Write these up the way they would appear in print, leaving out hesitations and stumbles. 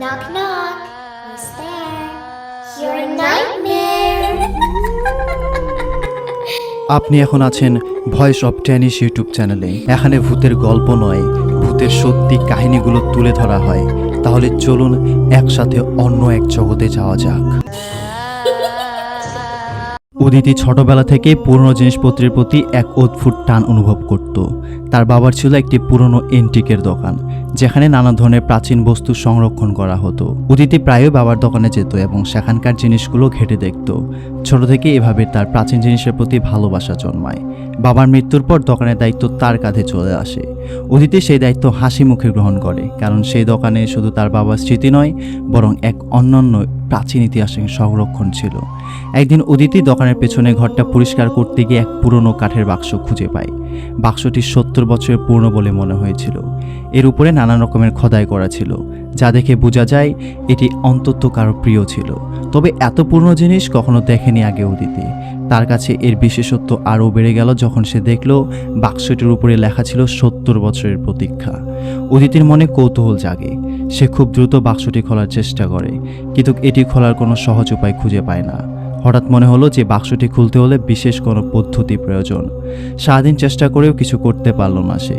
Knock knock. Who's there? Your nightmare. আপনি এখন আছেন ভয়েস অফ টেনিস ইউটিউব চ্যানেলে। এখানে ভূতের গল্প নয়, ভূতের সত্যি কাহিনীগুলো তুলে ধরা হয়। তাহলে চলুন একসাথে অন্য এক জগতে যাওয়া যাক। উদিতি ছোটবেলা থেকে পুরনো জিনিসপত্রের প্রতি এক অদ্ভুত টান অনুভব করত। তার বাবার ছিল একটি পুরনো এন্টিকের দোকান, যেখানে নানা ধরনের প্রাচীন বস্তু সংরক্ষণ করা হতো। উদিতি প্রায়ই বাবার দোকানে যেত এবং সেখানকার জিনিসগুলো ঘেঁটে দেখত। ছোট থেকে এভাবে তার প্রাচীন জিনিসের প্রতি ভালোবাসা জন্মায়। বাবার মৃত্যুর পর দোকানের দায়িত্ব তার কাঁধে চলে আসে। উদিতি সেই দায়িত্ব হাসি মুখে গ্রহণ করে, কারণ সেই দোকানে শুধু তার বাবার স্মৃতি নয়, বরং এক অনন্য প্রাচীন ইতিহাসের সংরক্ষণ ছিল। একদিন উদিতি দোকানের পেছনে ঘরটা পরিষ্কার করতে গিয়ে এক পুরনো কাঠের বাক্স খুঁজে পায়। বাক্সটি 70 বছরের পুরনো বলে মনে হয়েছিল। এর উপরে নানান রকমের খোদাই করা ছিল, যা দেখে বোঝা যায় এটি অন্তত কারো প্রিয় ছিল। তবে এত পুরনো জিনিস কখনো দেখেনি আগে উদিতি। তার কাছে এর বিশেষত্ব আরও বেড়ে গেল যখন সে দেখল বাক্সটির উপরে লেখা ছিল 70 বছরের প্রতীক্ষা। উদিতির মনে কৌতূহল জাগে। সে খুব দ্রুত বাক্সটি খোলার চেষ্টা করে, কিন্তু এটি খোলার কোনো সহজ উপায় খুঁজে পায় না। হঠাৎ মনে হলো যে বাক্সটি খুলতে হলে বিশেষ কোনো পদ্ধতি প্রয়োজন। সারাদিন চেষ্টা করেও কিছু করতে পারল না সে।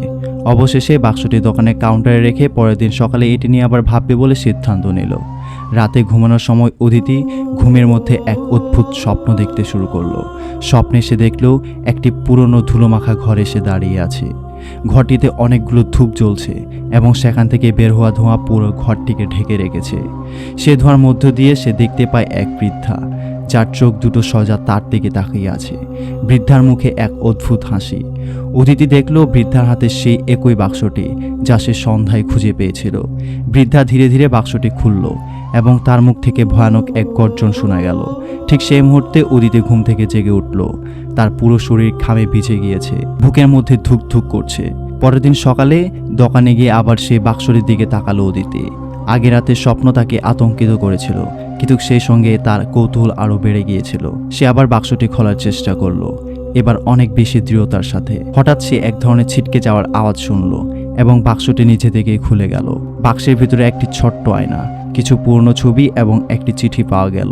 অবশেষে বাক্সটি দোকানের কাউন্টারে রেখে পরের দিন সকালে এটি নিয়ে আবার ভাববে বলে সিদ্ধান্ত নিল। রাতে ঘুমানোর সময় উদিতি ঘুমের মধ্যে এক অদ্ভুত স্বপ্ন দেখতে শুরু করলো। স্বপ্নে সে দেখল একটি পুরনো ধুলোমাখা ঘরে সে দাঁড়িয়ে আছে। ঘরটিতে অনেকগুলো ধূপ জ্বলছে এবং সেখান থেকে বের হওয়া ধোঁয়া পুরো ঘরটিকে ঢেকে রেখেছে। সে ধোঁয়ার মধ্য দিয়ে সে দেখতে পায় এক বৃদ্ধা, যার চোখ দুটো সজা তার দিকে তাকিয়ে আছে। বৃদ্ধার মুখে এক অদ্ভুত হাসি। উদিতি দেখল বৃদ্ধার হাতে সেই একই বাক্সটি যা সে সন্ধ্যায় খুঁজে পেয়েছিল। বৃদ্ধা ধীরে ধীরে বাক্সটি খুলল এবং তার মুখ থেকে ভয়ানক এক গর্জন শোনা গেল। ঠিক সেই মুহূর্তে উদিতি ঘুম থেকে জেগে উঠল। তার পুরো শরীর ঘামে ভিজে গিয়েছে, বুকের মধ্যে ধুক ধুক করছে। পরের দিন সকালে দোকানে গিয়ে আবার সেই বাক্সটির দিকে তাকালো উদিতি। আগের রাতে স্বপ্ন তাকে আতঙ্কিত করেছিল, কিন্তু সেই সঙ্গে তার কৌতূহল আরও বেড়ে গিয়েছিল। সে আবার বাক্সটি খোলার চেষ্টা করলো, এবার অনেক বেশি দৃঢ়তার সাথে। হঠাৎ সে এক ধরনের ছিটকে যাওয়ার আওয়াজ শুনল এবং বাক্সটি নিচে থেকেই খুলে গেল। বাক্সের ভিতরে একটি ছোট্ট আয়না, কিছু পুরনো ছবি এবং একটি চিঠি পাওয়া গেল।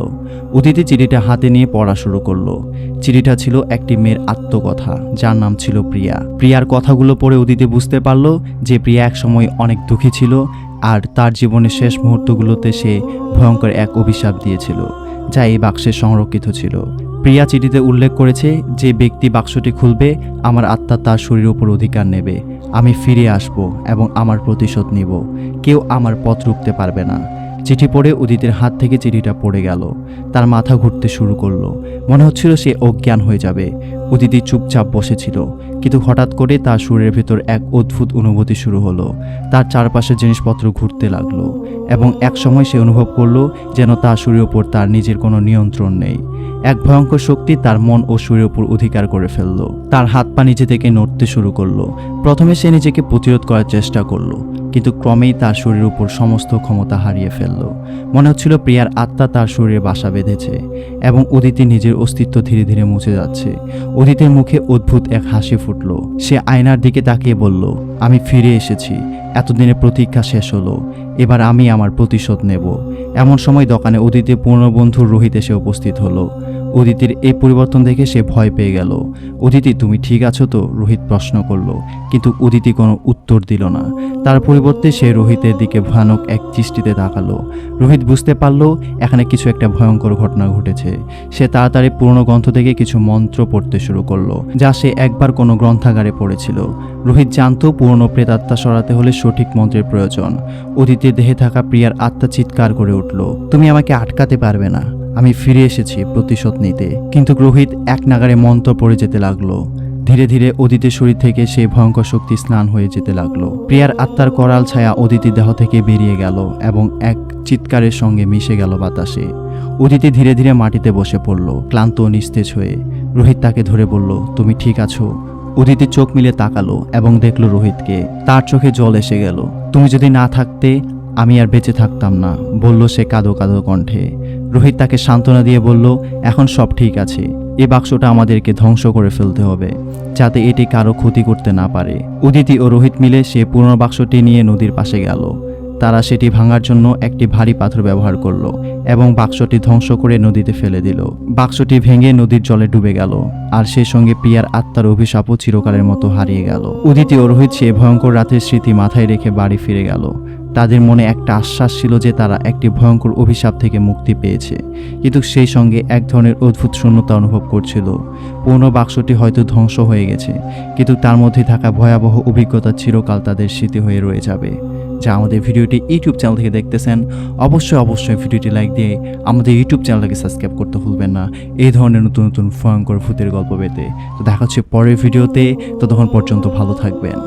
উদিতি চিঠিটা হাতে নিয়ে পড়া শুরু করলো। চিঠিটা ছিল একটি মেয়ের আত্মকথা, যার নাম ছিল প্রিয়া। প্রিয়ার কথাগুলো পড়ে উদিতি বুঝতে পারল যে প্রিয়া একসময় অনেক দুঃখী ছিল, আর তার জীবনের শেষ মুহূর্তগুলোতে সে ভয়ঙ্কর এক অভিশাপ দিয়েছিল, যা এই বাক্সে সংরক্ষিত ছিল। প্রিয়া চিঠিতে উল্লেখ করেছে, যে ব্যক্তি বাক্সটি খুলবে, আমার আত্মা তার শরীরের উপর অধিকার নেবে। আমি ফিরে আসব এবং আমার প্রতিশোধ নিব। কেউ আমার পথ রুখতে পারবে না। চিঠি পড়ে উদিতের হাত থেকে চিঠিটা পড়ে গেল। তার মাথা ঘুরতে শুরু করলো, মনে হচ্ছিল সে অজ্ঞান হয়ে যাবে। উদিতি চুপচাপ বসেছিল, কিন্তু হঠাৎ করে তার শরীরের ভেতর এক অদ্ভুত অনুভূতি শুরু হলো। তার চারপাশের জিনিসপত্র ঘুরতে লাগলো এবং একসময় সে অনুভব করলো যেন তার শরীরের উপর তার নিজের কোনো নিয়ন্ত্রণ নেই। এক ভয়ঙ্কর শক্তি তার মন ও শরীরের উপর অধিকার করে ফেলল। তার হাত পা নিজে থেকে নড়তে শুরু করলো। প্রথমে সে নিজেকে প্রতিরোধ করার চেষ্টা করলো, কিন্তু ক্রমেই তার শরীরের উপর সমস্ত ক্ষমতা হারিয়ে ফেলল। মনে হচ্ছিল প্রিয়ার আত্মা তার শরীরে বাসা বেঁধেছে এবং উদিতি নিজের অস্তিত্ব ধীরে ধীরে মুছে যাচ্ছে। উদিতের মুখে অদ্ভুত এক হাসি ফুটল। সে আয়নার দিকে তাকিয়ে বলল, আমি ফিরে এসেছি। এতদিনের প্রতীক্ষা শেষ হলো, এবার আমি আমার প্রতিশোধ নেব। এমন সময় দোকানে উদিতের পুরনো বন্ধু রোহিত এসে উপস্থিত হলো। উদিতির এই পরিবর্তন দেখে সে ভয় পেয়ে গেল। উদিতি, তুমি ঠিক আছো তো? রোহিত প্রশ্ন করল, কিন্তু উদিতি কোনো উত্তর দিল না। তার পরিবর্তে সে রোহিতের দিকে ভয়ানক এক দৃষ্টিতে তাকালো। রোহিত বুঝতে পারল এখানে কিছু একটা ভয়ঙ্কর ঘটনা ঘটেছে। সে তাড়াতাড়ি পুরনো গ্রন্থ থেকে কিছু মন্ত্র পড়তে শুরু করলো, যা সে একবার কোনো গ্রন্থাগারে পড়েছিল। রোহিত জানতো পুরনো প্রেতাত্মা সরাতে হলে সঠিক মন্ত্রের প্রয়োজন। উদিতির দেহে থাকা প্রিয়ার আত্মা চিৎকার করে উঠল, তুমি আমাকে আটকাতে পারবে না, আমি ফিরে এসেছি প্রতিশোধ নিতে। কিন্তু রোহিত এক নাগারে মন্ত্র পড়ে যেতে লাগলো। ধীরে ধীরে অদিতির শরীর থেকে সেই ভয়ঙ্কর শক্তি স্নান হয়ে যেতে লাগলো। প্রিয়ার আত্মার করাল ছায়া অদিতির দেহ থেকে বেরিয়ে গেল এবং এক চিৎকারের সঙ্গে মিশে গেল বাতাসে। অদিতি ধীরে ধীরে মাটিতে বসে পড়ল, ক্লান্ত ও নিস্তেজ হয়ে। রোহিত তাকে ধরে বলল, তুমি ঠিক আছো? অদিতি চোখ মিলে তাকালো এবং দেখলো রোহিতকে। তার চোখে জল এসে গেল। তুমি যদি না থাকতে আমি আর বেঁচে থাকতাম না, বলল সে কাঁদো কাঁদো কণ্ঠে। রোহিত তাকে সান্ত্বনা দিয়ে বলল, এখন সব ঠিক আছে। এই বাক্সটা আমাদেরকে ধ্বংস করে ফেলতে হবে, যাতে এটি কারো ক্ষতি করতে না পারে। উদিতি ও রোহিত মিলে সে পুরনো বাক্সটি নিয়ে নদীর পাশে গেল তারা সেটি ভাঙার জন্য একটি ভারী পাথর ব্যবহার করলো এবং বাক্সটি ধ্বংস করে নদীতে ফেলে দিল। বাক্সটি ভেঙে নদীর জলে ডুবে গেল, আর সেই সঙ্গে প্রিয়ার আত্মার অভিশাপও চিরকালের মতো হারিয়ে গেল। উদিতি ও রোহিত সে ভয়ঙ্কর রাতের স্মৃতি মাথায় রেখে বাড়ি ফিরে গেল। তাদের মনে একটা আশ্বাস ছিল যে তারা একটি ভয়ঙ্কর অভিশাপ থেকে মুক্তি পেয়েছে, কিন্তু সেই সঙ্গে এক ধরনের অদ্ভুত শূন্যতা অনুভব করছিল। পুরনো বাক্সটি হয়তো ধ্বংস হয়ে গেছে, কিন্তু তার মধ্যে থাকা ভয়াবহ অভিজ্ঞতা চিরকাল তাদের স্মৃতি হয়ে রয়ে যাবে। যা আমাদের ভিডিওটি ইউটিউব চ্যানেল থেকে দেখতেছেন, অবশ্যই ভিডিওটি লাইক দিয়ে আমাদের ইউটিউব চ্যানেলটাকে সাবস্ক্রাইব করতে ভুলবেন না এই ধরনের নতুন নতুন ভয়ঙ্কর ভূতের গল্প পেতে। তো দেখা হচ্ছে পরের ভিডিওতে, ততক্ষণ পর্যন্ত ভালো থাকবেন।